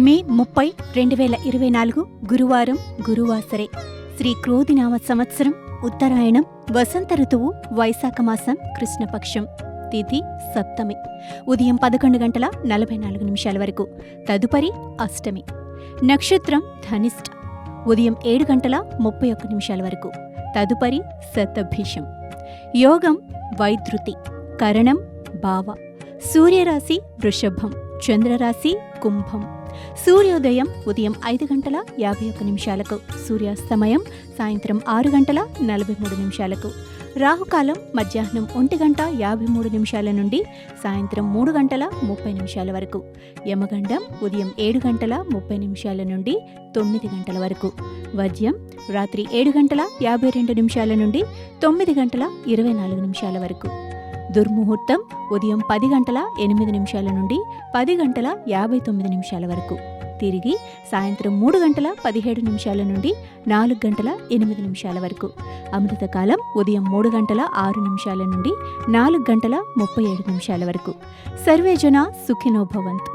మే 30, 2024 గురువారం, గురువాసరే. శ్రీ క్రోధినామ సంవత్సరం, ఉత్తరాయణం, వసంత ఋతువు, వైశాఖ మాసం, కృష్ణపక్షం. తిథి సప్తమి. ఉదయం 11:44 వరకు. తదుపరి అష్టమి. నక్షత్రం ధనిష్ట. ఉదయం 7:31 వరకు. తదుపరి శతభిషం. యోగం వైద్రుతి. కరణం భావ. సూర్యరాశి వృషభం, చంద్రరాశి కుంభం. సూర్యోదయం ఉదయం 5:51. సూర్యాస్తమయం సాయంత్రం 6:43. రాహుకాలం మధ్యాహ్నం 1:53 నుండి సాయంత్రం 3:30 వరకు. యమగండం ఉదయం 7:30 నుండి 9 వరకు. వద్యం రాత్రి 7:52 నుండి 9:24 వరకు. దుర్ముహూర్తం ఉదయం 10:08 నుండి 10:59 వరకు. తిరిగి సాయంత్రం 3:17 నుండి 4:08 వరకు. అమృతకాలం ఉదయం 3:06 నుండి 4:37 వరకు. సర్వే జనా సుఖినో భవంతు.